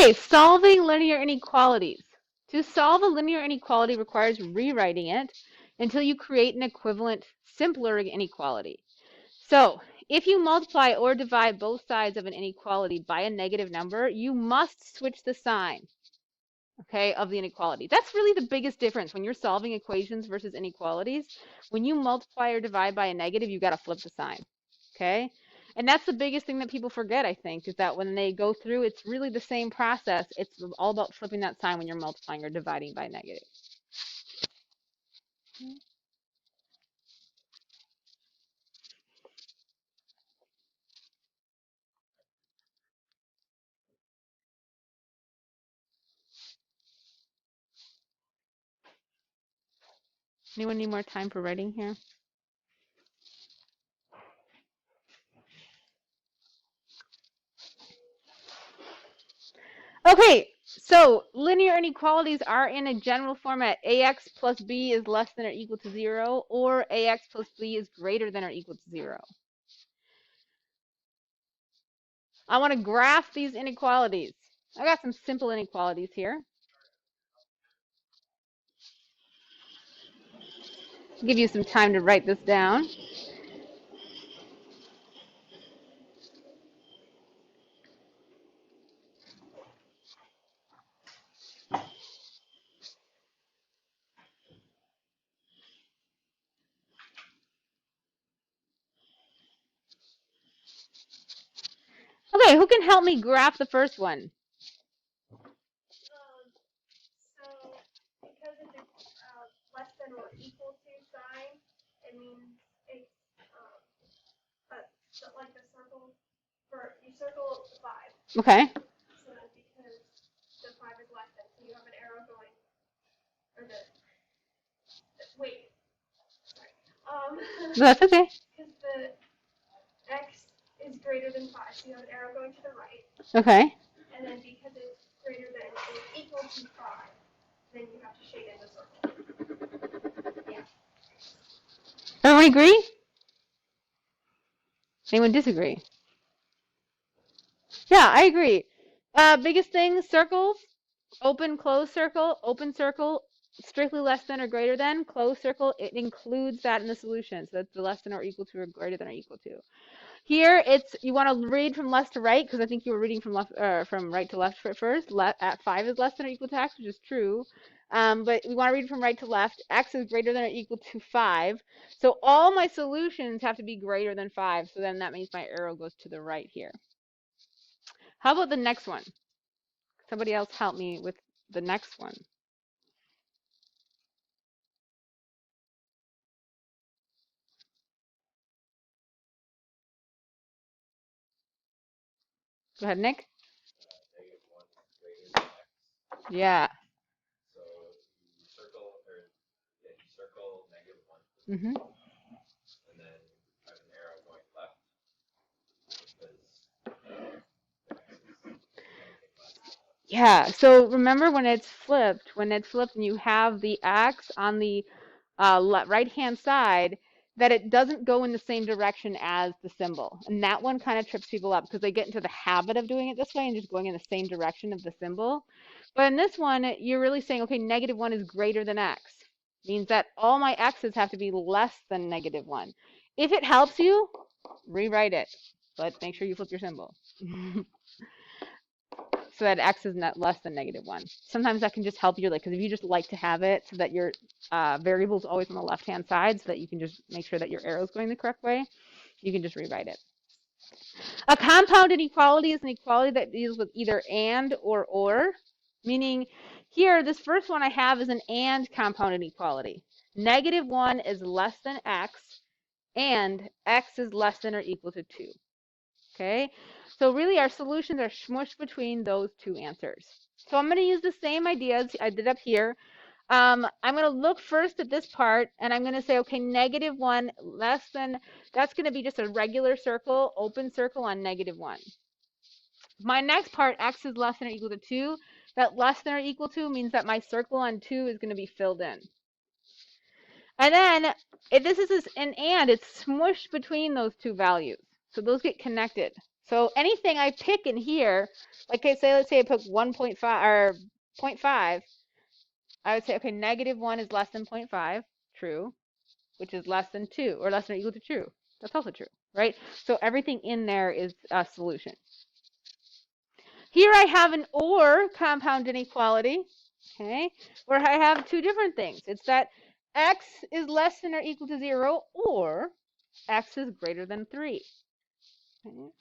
Okay, solving linear inequalities. To solve a linear inequality requires rewriting it until you create an equivalent, simpler inequality. So, if you multiply or divide both sides of an inequality by a negative number, you must switch the sign, okay, of the inequality. That's really the biggest difference when you're solving equations versus inequalities. When you multiply or divide by a negative, you got to flip the sign, okay? And that's the biggest thing that people forget, I think, is that when they go through, it's really the same process. It's all about flipping that sign when you're multiplying or dividing by negative. Anyone need more time for writing here? Okay, so linear inequalities are in a general format. Ax plus b is less than or equal to 0, or ax plus b is greater than or equal to 0. I want to graph these inequalities. I got some simple inequalities here. I'll give you some time to write this down. Okay, who can help me graph the first one? So because it's less than or equal to sign, it means it's like the circle for you circle the 5. Okay. So because the 5 is less than, so you have an arrow going, or the wait, sorry. That's okay. Because the x is greater than 5, so you have an arrow going to the right. Okay. And then because it's greater than or equal to 5, then you have to shade in the circle. Yeah. Everyone agree? Anyone disagree? Yeah, I agree. Biggest thing, circles, open, close circle, open circle, strictly less than or greater than, close circle, it includes that in the solution. So that's the less than or equal to or greater than or equal to. Here, it's you want to read from left to right because I think you were reading from left from right to left first. At 5 is less than or equal to x, which is true. But we want to read from right to left. X is greater than or equal to 5. So all my solutions have to be greater than 5. So then that means my arrow goes to the right here. How about the next one? Somebody else help me with the next one. Go ahead, Nick. Yeah. So you circle, or yeah, you circle -1, Mm-hmm. and then have an arrow going left because Yeah. So remember when it's flipped, and you have the x on the right-hand side, that it doesn't go in the same direction as the symbol. And that one kind of trips people up because they get into the habit of doing it this way and just going in the same direction of the symbol. But in this one, you're really saying, okay, -1 is greater than x. Means that all my x's have to be less than -1. If it helps you, rewrite it, but make sure you flip your symbol. So that x is not less than -1. Sometimes that can just help you, like, because if you just like to have it so that your variable is always on the left-hand side so that you can just make sure that your arrow is going the correct way, you can just rewrite it. A compound inequality is an equality that deals with either and or, meaning here, this first one I have is an and compound inequality. -1 is less than x, and x is less than or equal to 2. Okay, so really our solutions are smushed between those two answers. So I'm going to use the same ideas I did up here. I'm going to look first at this part, and I'm going to say, okay, -1 less than, that's going to be just a regular circle, open circle on -1. My next part, x is less than or equal to 2. That less than or equal to means that my circle on 2 is going to be filled in. And then, if this is an and, it's smushed between those two values. So those get connected. So anything I pick in here, like I say, let's say I pick 1.5 or 0.5, I would say, okay, -1 is less than 0.5, true, which is less than 2 or less than or equal to true. That's also true, right? So everything in there is a solution. Here I have an or compound inequality, okay, where I have two different things. It's that x is less than or equal to 0 or x is greater than 3. Okay.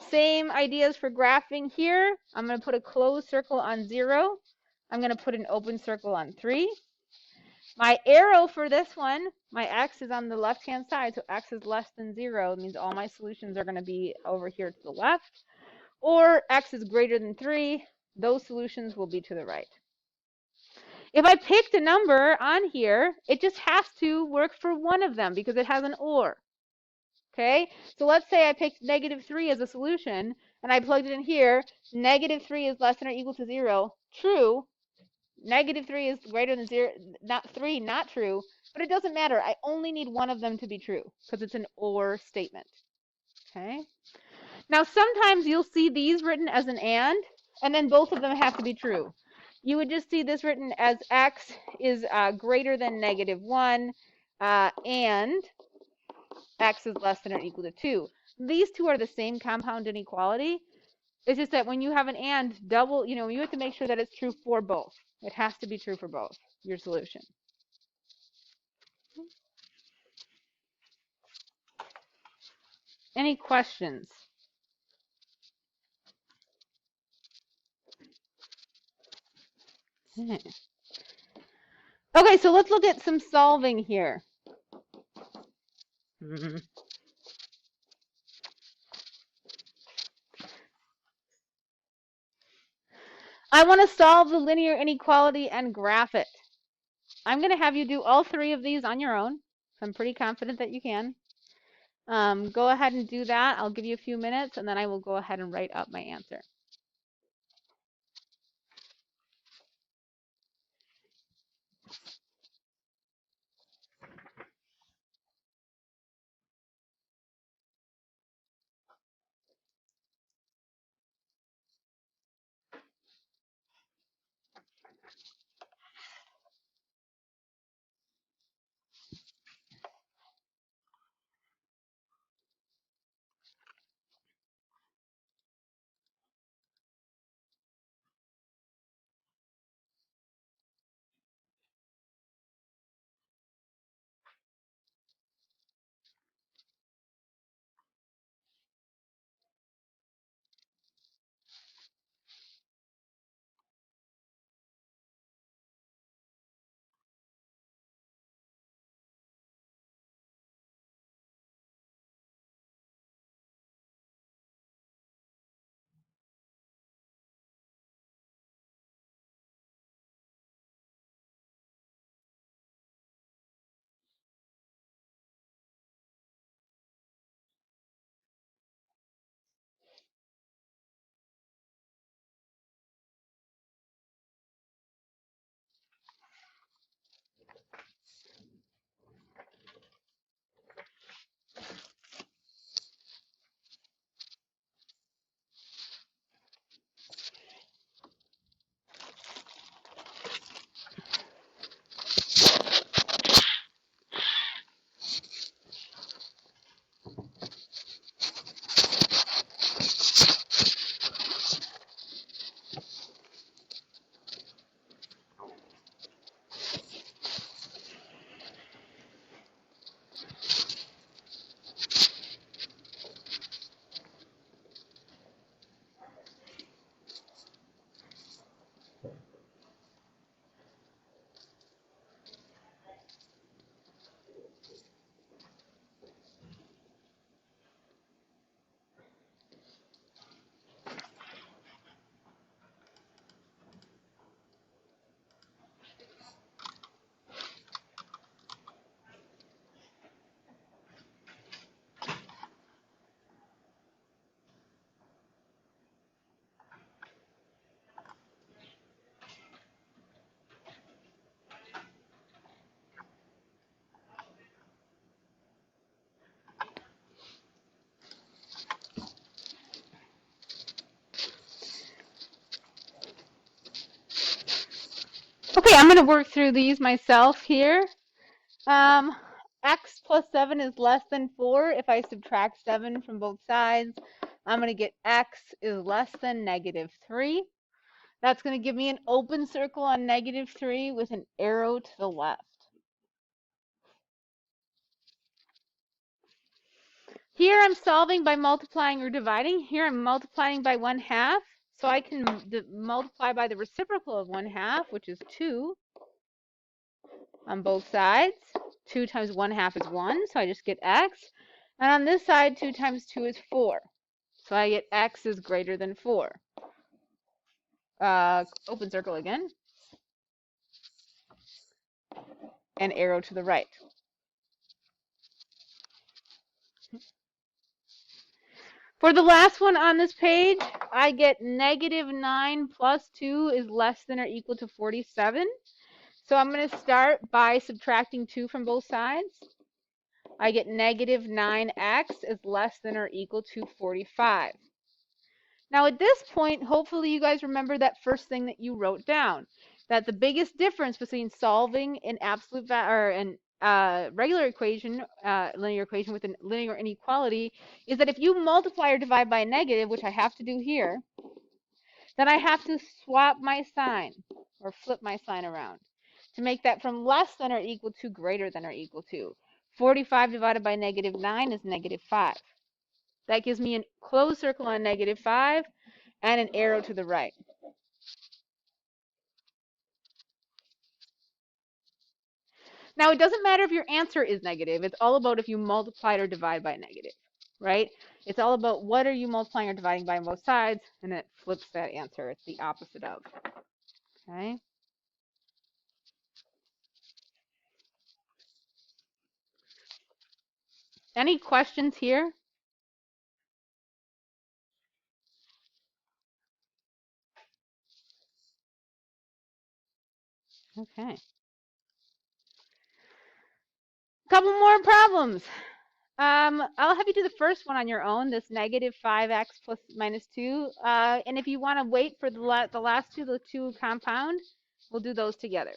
Same ideas for graphing here. I'm going to put a closed circle on 0. I'm going to put an open circle on 3. My arrow for this one, my x is on the left-hand side, so x is less than 0. It means all my solutions are going to be over here to the left. Or x is greater than 3, those solutions will be to the right. If I picked a number on here, it just has to work for one of them because it has an or. Okay, so let's say I picked -3 as a solution, and I plugged it in here. -3 is less than or equal to 0. True. -3 is greater than 0, not 3, not true. But it doesn't matter. I only need one of them to be true because it's an or statement. Okay. Now, sometimes you'll see these written as an and then both of them have to be true. You would just see this written as x is greater than -1 and x is less than or equal to 2. These two are the same compound inequality. It's just that when you have an and double, you have to make sure that it's true for both. It has to be true for both, your solution. Any questions? Okay, so let's look at some solving here. I want to solve the linear inequality and graph it. I'm going to have you do all three of these on your own. I'm pretty confident that you can. Go ahead and do that. I'll give you a few minutes, and then I will go ahead and write up my answer. I'm going to work through these myself here. X plus 7 is less than 4. If I subtract 7 from both sides, I'm going to get X is less than negative 3. That's going to give me an open circle on negative 3 with an arrow to the left. Here I'm solving by multiplying or dividing. Here I'm multiplying by 1/2. So I can multiply by the reciprocal of 1/2, which is 2 on both sides. 2 times 1/2 is 1, so I just get X. And on this side, 2 times 2 is 4. So I get X is greater than 4. Open circle again. And arrow to the right. For the last one on this page, I get negative 9 plus 2 is less than or equal to 47. So I'm going to start by subtracting 2 from both sides. I get negative 9x is less than or equal to 45. Now at this point, hopefully you guys remember that first thing that you wrote down, that the biggest difference between solving an absolute or an regular equation, linear equation with a linear inequality, is that if you multiply or divide by a negative, which I have to do here, then I have to swap my sign or flip my sign around to make that from less than or equal to greater than or equal to. 45 divided by negative 9 is negative 5. That gives me a closed circle on negative 5 and an arrow to the right. Now, it doesn't matter if your answer is negative. It's all about if you multiply or divide by negative, right? It's all about what are you multiplying or dividing by on both sides, and it flips that answer. It's the opposite of. Okay? Any questions here? Okay. Couple more problems. I'll have you do the first one on your own, this negative 5x plus minus 2. And if you want to wait for the last two, the two compound, we'll do those together.